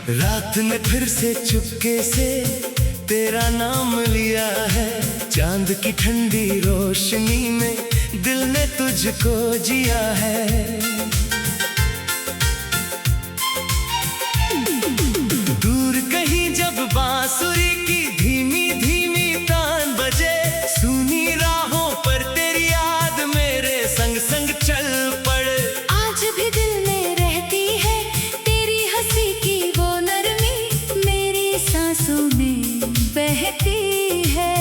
रात ने फिर से चुपके से तेरा नाम लिया है। चांद की ठंडी रोशनी में दिल ने तुझको जिया है। दूर कहीं जब बांसुरी की धीमी धीमी तान बजे, सुनी राहों पर तेरी याद मेरे संग संग चल पड़े। आज भी दिल में रहती है तेरी हंसी की वो नरमी, मेरी सांसों में बहती है।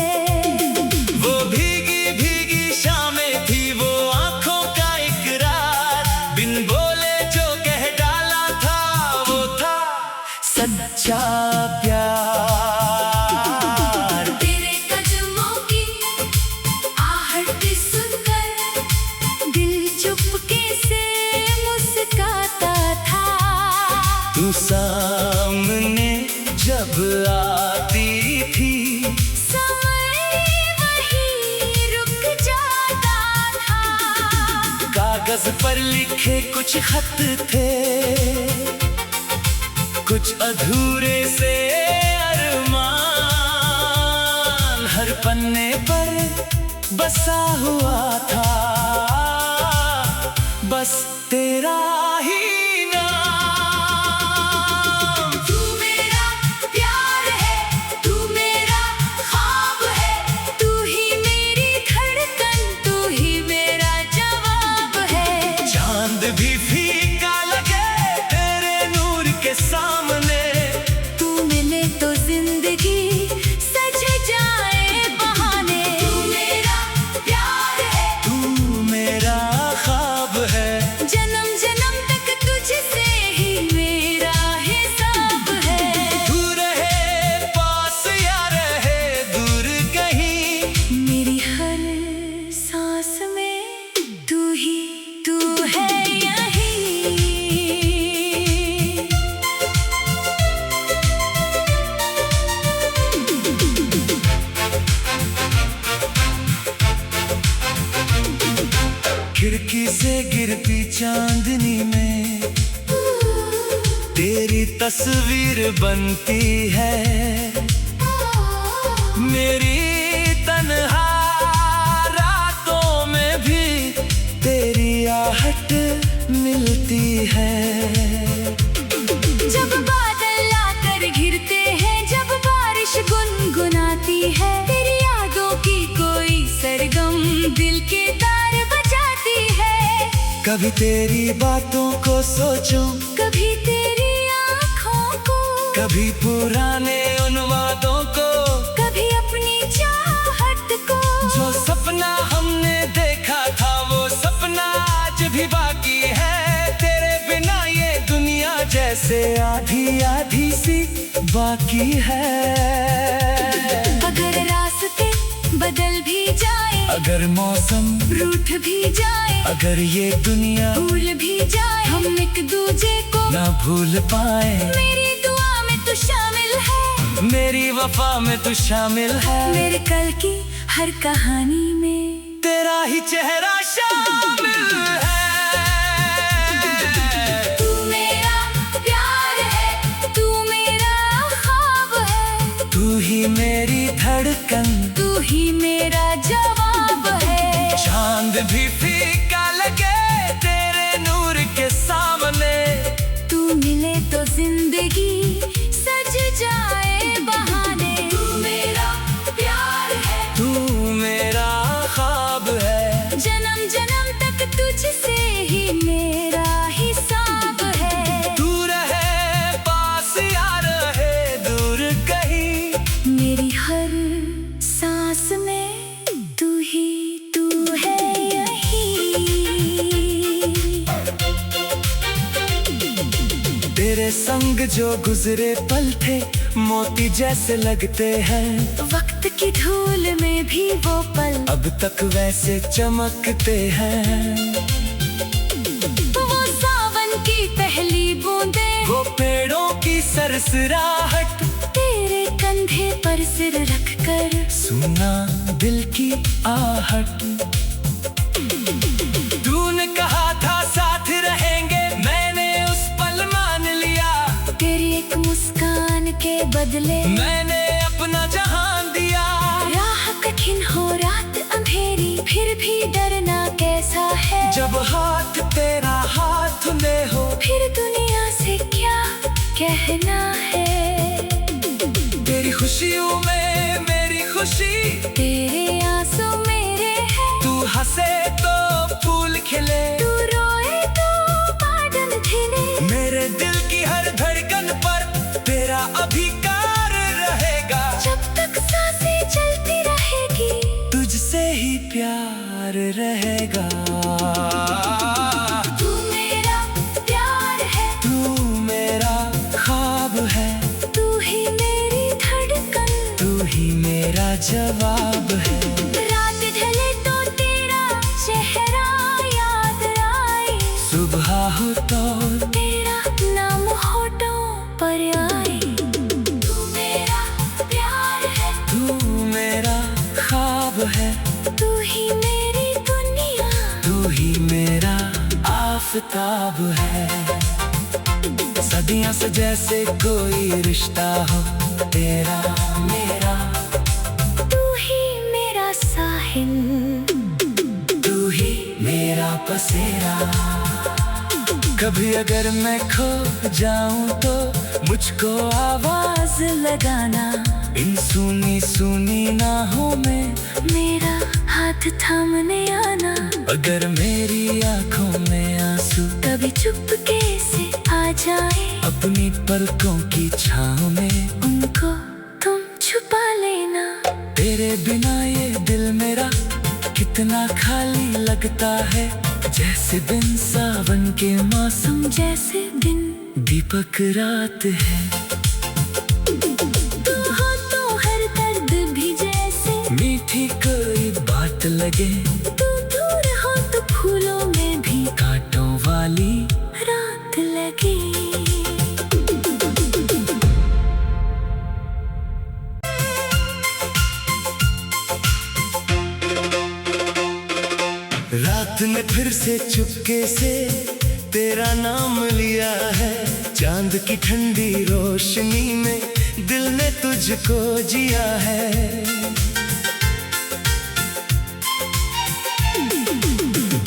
वो भीगी भीगी शामें थी, वो आंखों का इकरार, बिन बोले जो कह डाला था वो था सच्चा प्यार। तेरे कदमों की आहट सुनकर दिल चुपके से मुस्कुराता था। तू सामने जब आती थी, समय वहीं रुक जाता था। कागज पर लिखे कुछ खत थे, कुछ अधूरे से अरमान, हर पन्ने पर बसा हुआ था बस तेरा ही नाम। तू मेरा प्यार है, तू मेरा ख्वाब है, तू ही मेरी धड़कन, तू ही मेरा जवाब है। चांद भी फीका लगे तेरे नूर के सामने, तू मिले तो जिंदगी सज जाए बहाने। तू मेरा प्यार है, तू मेरा ख्वाब है, जन्म जन्म तक तुझसे ही मेरा हिसाब है। तू रहे पास या रहे दूर कहीं, मेरी हर सांस में तू ही तू है यही। खिड़की से गिरती चांदनी में तेरी तस्वीर बनती है। मेरी तन्हा रातों में भी तेरी आहट मिलती है। जब बादल आकर घिरते हैं, जब बारिश गुनगुनाती है, तेरी यादों की कोई सरगम दिल के तार बजाती है। कभी तेरी बातों को सोचूं, कभी तेरी आँखों को, कभी पुराने उन वादों को, कभी अपनी चाहत को। जो सपना हमने देखा था वो सपना आज भी बाकी है। तेरे बिना ये दुनिया जैसे आधी आधी सी बाकी है। अगर रास्ते बदल भी जाए, अगर मौसम रूठ भी जाए, अगर ये दुनिया भूल भी जाए, हम एक दूजे को ना भूल पाए, मेरी दुआ में तू शामिल है, मेरी वफा में तू शामिल है। मेरे कल की हर कहानी में तेरा ही चेहरा शामिल है। तू मेरा प्यार है, तू मेरा ख्वाब है, तू ही मेरी धड़कन, तू ही मेरा जवाब है। चांद भी फीका लगे तेरे नूर के सामने, तू मिले तो जिंदगी सज जाए बहाने। तू मेरा प्यार है, तू मेरा ख्वाब है, जन्म जन्म तक तुझसे ही मेरा हिसाब है। तू रहे पास या रहे दूर कहीं, मेरी हर सांस में तू ही तू है यही। तेरे संग जो गुजरे पल थे मोती जैसे लगते हैं। वक्त की धूल में भी वो पल अब तक वैसे चमकते हैं। वो सावन की पहली बूंदें, वो पेड़ों की सरसराहट, तेरे कंधे पर सिर रखकर सुना दिल की आहट। तूने कहा था साथ रहेंगे, मैंने उस पल मान लिया। तेरी एक मुस्कान रहना है। तेरी खुशियों में मेरी खुशी, तेरे आंसू मेरे हैं। तू हंसे तो फूल खिले, तू रोए तो बादल खिले। मेरे दिल की हर धड़कन पर तेरा अधिकार रहेगा। जब तक सांसें चलती रहेगी, तुझसे ही प्यार रहेगा। तू मेरा प्यार है, तू मेरा ख्वाब है, तू ही मेरी धड़कन, तू ही मेरा जवाब है। रात ढले तो तेरा चेहरा याद आए, सुबह हो तो तेरा नाम होठों पर आए। तू मेरा प्यार है, तू मेरा ख्वाब है, तू ही मेरी दुनिया, तू ही मेरा आफताब है। सदियों से जैसे कोई रिश्ता हो तेरा मेरा, तू ही मेरा साहिल, तू ही मेरा बसेरा। कभी अगर मैं खो जाऊं तो मुझको आवाज लगाना। इन सुनी सुनी नाहों में मेरा हाथ थामने आना। अगर मेरी आंखों में आंसू कभी चुपके से आ जाए, अपनी पलकों की छाँव में उनको तुम छुपा लेना। तेरे बिना ये दिल मेरा कितना खाली लगता है। जैसे बिन सावन के मौसम, जैसे दिन दीपक रात है। तू हो तो हर दर्द भी जैसे मीठी कोई बात लगे, तू दूर हो तो फूलों में भी कांटों वाली रात लगे। रात ने फिर से चुपके से तेरा नाम लिया है। चांद की ठंडी रोशनी में दिल ने तुझको जिया है।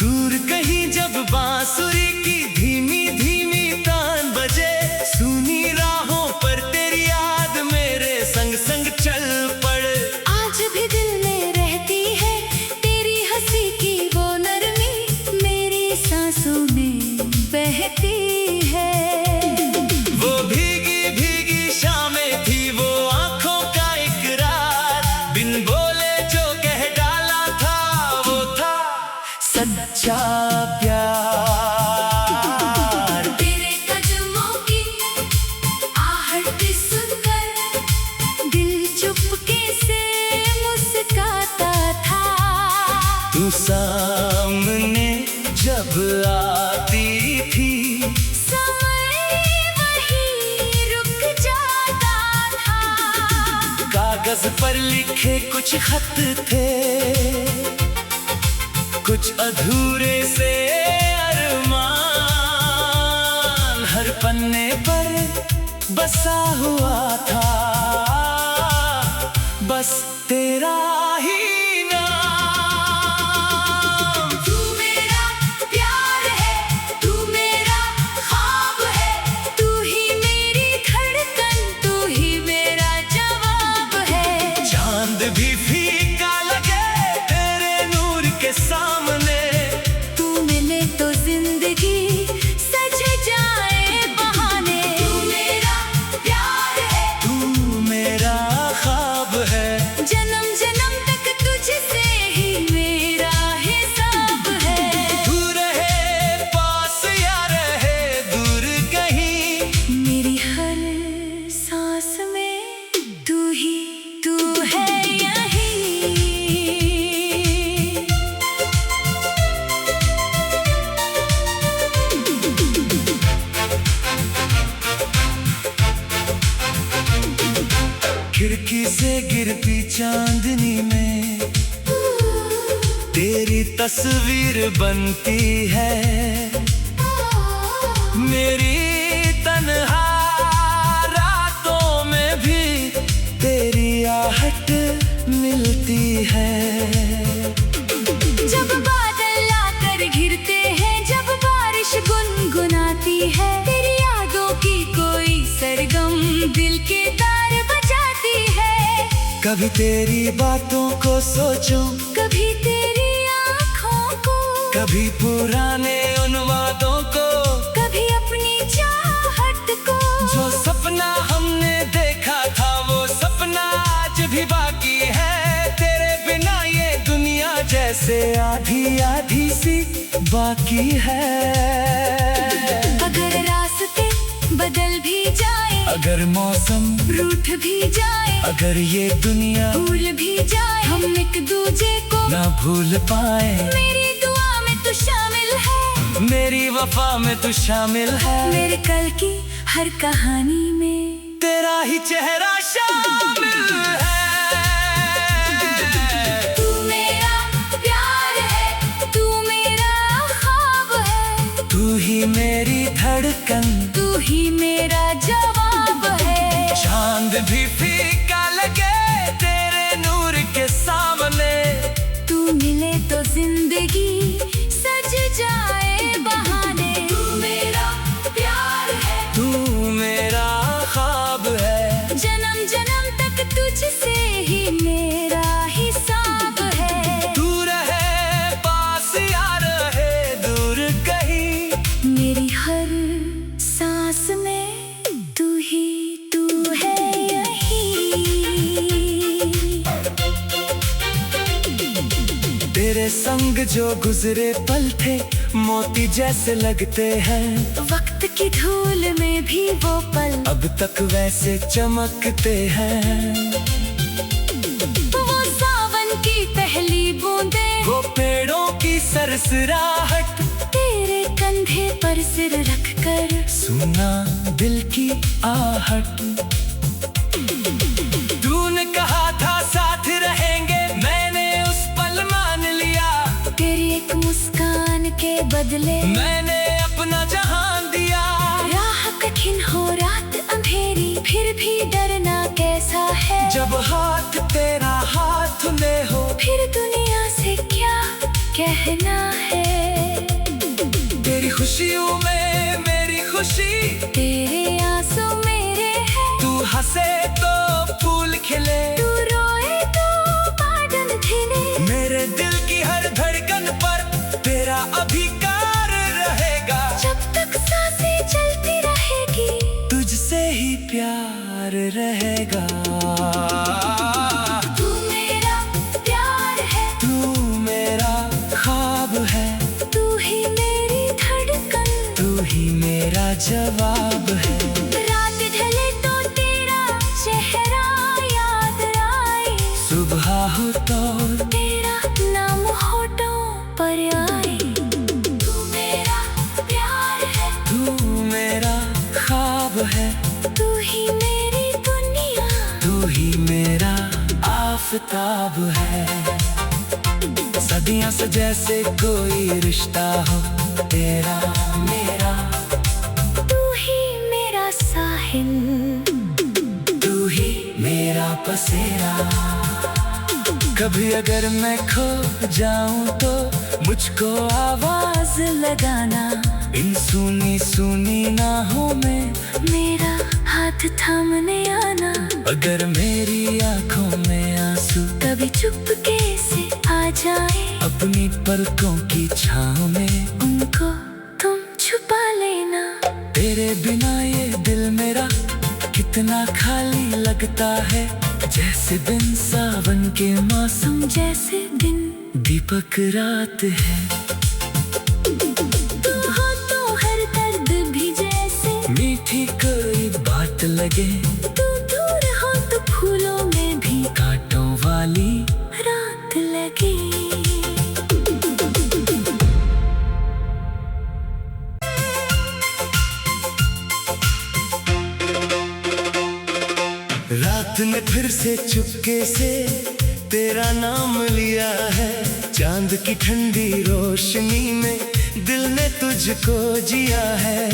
दूर कहीं जब बांसुरी की धीमी धीमी तान बजे, सुनी राहों पर तेरी याद मेरे संग संग चल पड़े। आज भी दिल में रहती है तेरी हंसी की वो नरमी, मेरी सांसों में बहती है। वो भीगी भीगी शामें थी, वो आंखों का इकरार, बिन बोले जो कह डाला था वो था सच्चा प्यार। तेरे कदमों की आहट सुनकर दिल चुपके से मुस्काता था। तू सामने जब आती थी, समय वहीं रुक जाता था। कागज पर लिखे कुछ खत थे, कुछ अधूरे से अरमान, हर पन्ने पर बसा हुआ था बस तेरा ही नाम। तू मेरा प्यार है, तू मेरा ख्वाब है, तू ही मेरी धड़कन, तू ही मेरा जवाब है। चांद भी फीका लगे तेरे नूर के सामने, तू मिले तो जिंदगी सज जाए बहाने। तू मेरा प्यार है, तू मेरा ख्वाब है, जन्म जन्म तक तुझसे ही मेरा हिसाब है। तू रहे पास या रहे दूर कहीं, मेरी हर सांस में तू ही तू है यही। खिड़की से गिरती चांदनी में तेरी तस्वीर बनती है। मेरी तन्हा रातों में भी तेरी आहट मिलती है। जब बादल आकर घिरते हैं, जब बारिश गुनगुनाती है, तेरी यादों की कोई सरगम कभी तेरी बातों को सोचूं, कभी तेरी आँखों को, कभी पुराने उन वादों को, कभी अपनी चाहत को। जो सपना हमने देखा था वो सपना आज भी बाकी है। तेरे बिना ये दुनिया जैसे आधी आधी सी बाकी है। अगर रास्ते बदल भी जाए, अगर मौसम रूठ भी जाए, अगर ये दुनिया भूल भी जाए, हम एक दूजे को ना भूल पाए। मेरी दुआ में तू शामिल है, मेरी वफा में तू शामिल है। मेरे कल की हर कहानी में तेरा ही चेहरा शामिल है। तू मेरा प्यार है, तू मेरा ख्वाब है, तू ही मेरी धड़कन, तू ही मेरा जवाब है। चांद भी फीका लगे तेरे नूर के सामने। तू मिले तो जिंदगी सज जाए बहाने। तू मेरा प्यार है, तू मेरा ख्वाब है, जन्म जन्म तक तुझसे ही मेरा हिसाब है। तू रहे पास या रहे दूर कहीं, मेरी हर सांस में तू ही तू है यही। तेरे संग जो गुजरे पल थे मोती जैसे लगते हैं। वक्त की धूल में भी वो पल अब तक वैसे चमकते हैं। वो सावन की पहली बूंदें, वो पेड़ों की सरसराहट, तेरे कंधे पर सिर रखकर सुना दिल की आहट। तूने कहा था साथ रहेंगे, मैंने उस पल मान लिया। तेरी एक मुस्कान के बदले मैंने अपना जहान दिया। राह कठिन हो रात अंधेरी, फिर भी डरना कैसा है। जब हाथ तेरा हाथ में हो, फिर दुनिया से क्या कहना है। तेरी खुशियों में मेरी खुशी, तेरे आंसू मेरे हैं, तू हंसे तो फूल खिले, तू रोए तो बादल खिले। मेरे दिल की हर धड़कन पर तेरा अधिकार रहेगा। जब तक सांसें चलती रहेगी, तुझसे ही प्यार रहेगा। तू मेरा प्यार है, तू मेरा ख्वाब है, तू ही मेरी धड़कन, तू ही मेरा जवाब है। रात ढले तो तेरा चेहरा याद आए, सुबह हो तो तेरा नाम होठों पर आए। तू मेरा प्यार है, तू मेरा ख्वाब है, तू ही मेरी दुनिया, तू ही मेरा आफताब है। सदियों से जैसे कोई रिश्ता हो तेरा मेरा, तू ही मेरा साहिल, तू ही मेरा बसेरा। कभी अगर मैं खो जाऊं तो मुझको आवाज लगाना। इन सुनी सुनी नाहों में मेरा हाथ थामने आना। अगर मेरी आंखों में आंसू कभी चुपके से आ जाए, अपनी पलकों की छाँव में उनको तुम छुपा लेना। तेरे बिना ये दिल मेरा कितना खाली लगता है। जैसे दिन सावन के मौसम, जैसे दिन दीपक रात है। तू हो तो हर दर्द भी जैसे मीठी कोई बात लगे, तू दूर हो तो फूलों में भी कांटों वाली रात लगे। रात ने फिर से चुपके से तेरा नाम लिया है। चांद की ठंडी रोशनी में दिल ने तुझको जिया है।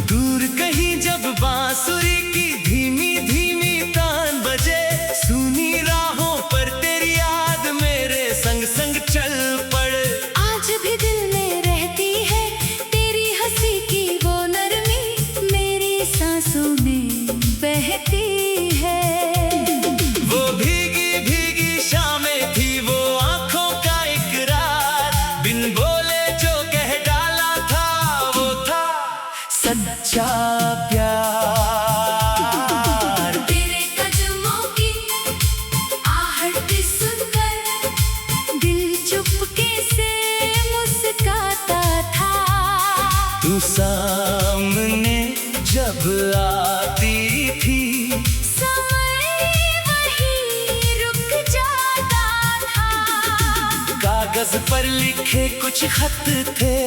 दूर कहीं जब बांसुरी की धीमी धीमी तान बजे, सुनी राहों पर तेरी याद मेरे संग संग चल पड़े। आज भी दिल में रहती है तेरी हंसी की वो नरमी, मेरी सांसों जब आती थी, समय वही रुक जाता था। कागज पर लिखे कुछ खत थे,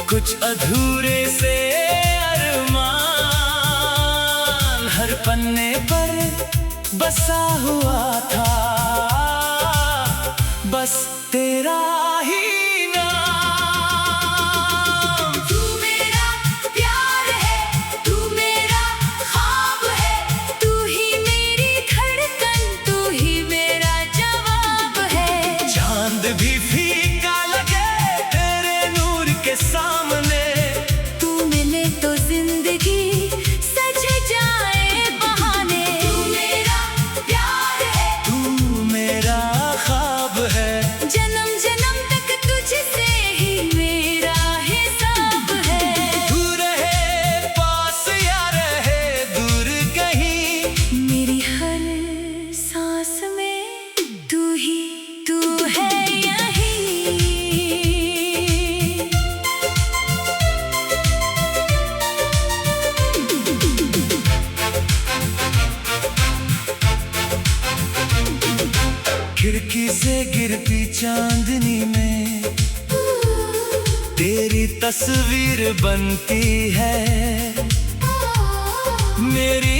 कुछ अधूरे से अरमान, हर पन्ने पर बसा हुआ था बस तेरा ही नाम। तू मेरा प्यार है, तू मेरा ख्वाब है, तू ही मेरी धड़कन, तू ही मेरा जवाब है। चांद भी फीका लगे तेरे नूर के सामने, तू मिले तो जिंदगी सज जाए बहाने। तू मेरा प्यार है, तू मेरा ख्वाब है, जन्म जन्म तक तुझसे ही मेरा हिसाब है। तू रहे पास या रहे दूर कहीं, मेरी हर सांस में तू ही तू है यही। खिड़की से गिरती चांदनी में तेरी तस्वीर बनती है, मेरी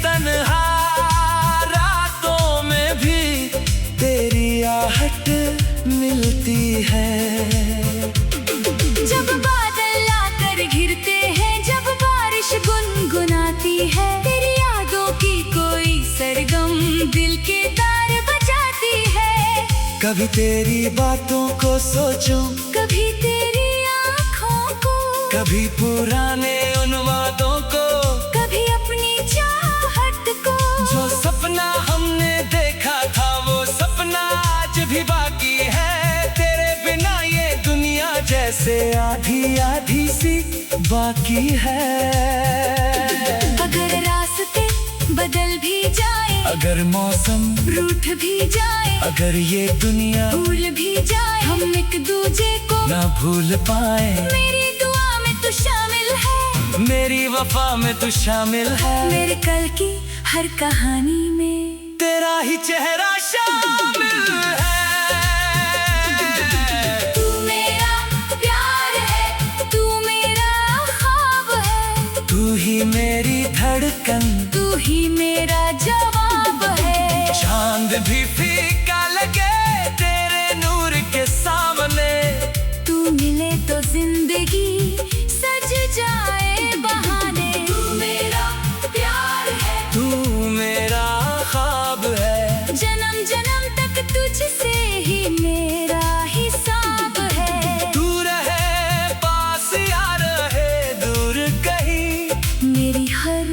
तन्हा रातों में भी तेरी आहट मिलती है। जब बादल आकर घिरते हैं, जब बारिश गुनगुनाती है, तेरी यादों की कोई सरगम दिल के तार बजाती है। कभी तेरी बातों को सोचूं, कभी तेरी आँखों को, कभी पुराने उन वादों को, कभी अपनी चाहत को। जो सपना हमने देखा था वो सपना आज भी बाकी है। तेरे बिना ये दुनिया जैसे आधी आधी सी बाकी है। अगर रास्ते बदल भी जाए, अगर मौसम रूठ भी जाए, अगर ये दुनिया भूल भी जाए, हम एक दूजे को ना भूल पाए, मेरी दुआ में तू शामिल है, मेरी वफा में तू शामिल है, मेरे कल की हर कहानी में तेरा ही चेहरा शामिल है। तू मेरा प्यार है, तू मेरा ख्वाब है, तू ही मेरी धड़कन, तू ही मेरा जवाब है। चांद भी फीका लगे तेरे नूर के सामने, तू मिले तो जिंदगी सज जाए बहाने। तू मेरा प्यार है, तू मेरा ख्वाब है, जन्म जन्म तक तुझसे ही मेरा हिसाब है। तू रहे पास या रहे दूर कहीं, मेरी हर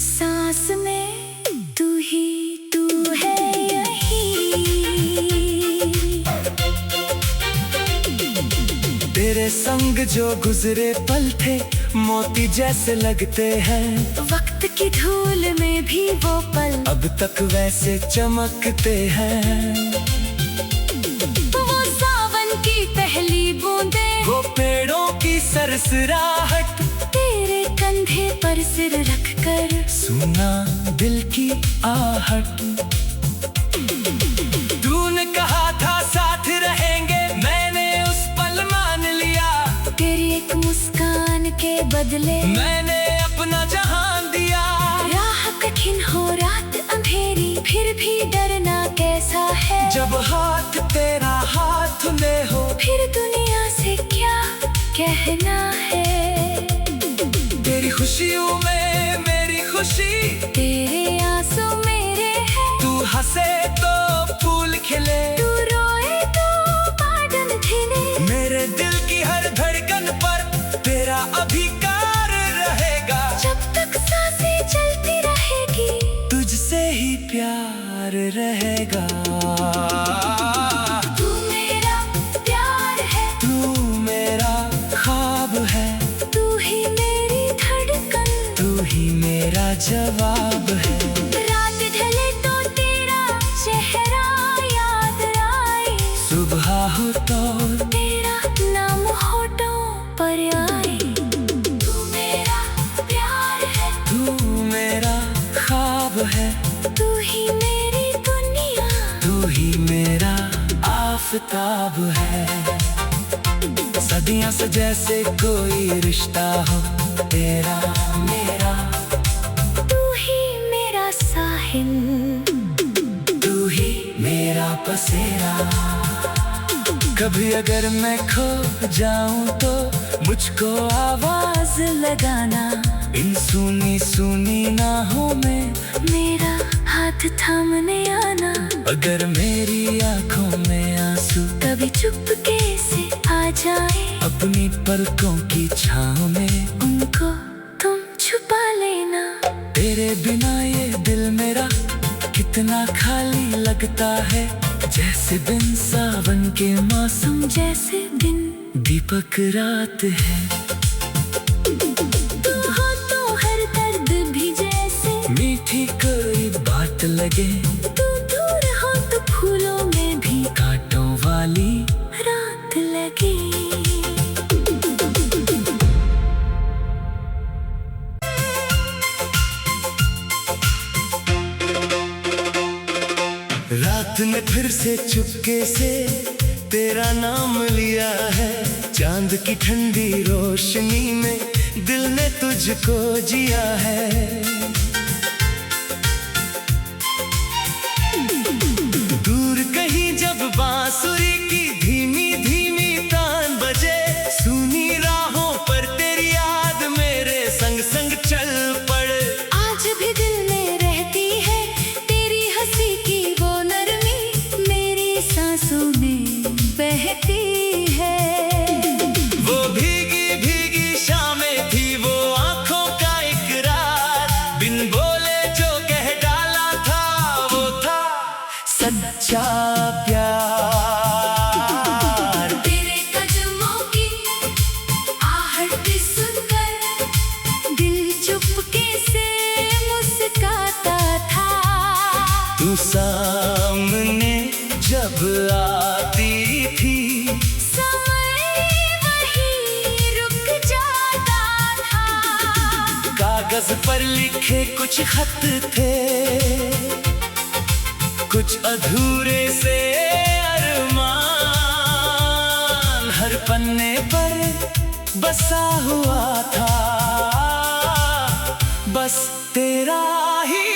सांस में तू ही तू है यही। तेरे संग जो गुजरे पल थे मोती जैसे लगते हैं, वक्त की धूल में भी वो पल अब तक वैसे चमकते हैं। वो सावन की पहली बूंदे, वो पेड़ों की सरसराहट, तेरे कंधे पर सिर रखकर सुना दिल की आहट। तूने कहा था साथ रहेंगे, मैंने उस पल मान लिया, तेरी एक मुस्कान के बदले मैंने अपना जहान दिया। राह कठिन हो रात अंधेरी, फिर भी डरना कैसा है। जब हाथ तेरा हाथ में हो, फिर दुनिया से क्या कहना है। तेरी खुशियों में मेरी खुशी, तेरे आंसू मेरे हैं, तू हंसे तो फूल खिले, तू रोए तो बादल खिले। मेरे दिल की हर धड़कन पर तेरा अधिकार रहेगा। जब तक सांसें चलती रहेगी, तुझसे ही प्यार रहेगा। तू मेरा प्यार है, तू मेरा ख्वाब है, तू ही मेरी धड़कन, तू ही मेरा जवाब है। रात ढले तो तेरा चेहरा याद आए, सुबह हो तो तेरा नाम होठों पर आए। तू मेरा ही मेरा आफताब है। सदियों से जैसे कोई रिश्ता हो तेरा मेरा। तू ही मेरा साहिल, तू ही मेरा बसेरा। कभी अगर मैं खो जाऊं तो मुझको आवाज लगाना। इन सुनी सुनी नाहों में मेरा हाथ थामने आना। अगर मेरी आंखों में आंसू कभी चुपके से आ जाए, अपनी पलकों की छाँव में उनको तुम छुपा लेना। तेरे बिना ये दिल मेरा कितना खाली लगता है। जैसे बिन सावन के मौसम, जैसे दिन दीपक रात है। तू हो तो हर दर्द भी जैसे मीठी कोई बात लगे। तू दूर हो तो फूलों में भी कांटों वाली रात लगे। रात ने फिर से चुपके से तेरा नाम लिया है। चांद की ठंडी रोशनी में दिल ने तुझको जिया है। दूर कहीं जब बांसुरी की धीमी धीमी तान बजे, सुनी राहों पर तेरी याद मेरे संग संग चल पड़े। आज भी दिल में रहती है तेरी हंसी की वो नरमी, मेरी सांसों में बहती है। वो भीगी भीगी शामें थी, वो आंखों का इकरार। बिन बोले जो कह डाला था वो था सच्चा प्यार। तेरे कदमों की आहट सुनकर दिल चुपके से मुस्काता था। तू सामने जब आती थी, समय वहीं रुक जाता था। कागज पर लिखे कुछ खत थे, कुछ अधूरे से अरमान। हर पन्ने पर बसा हुआ था बस तेरा ही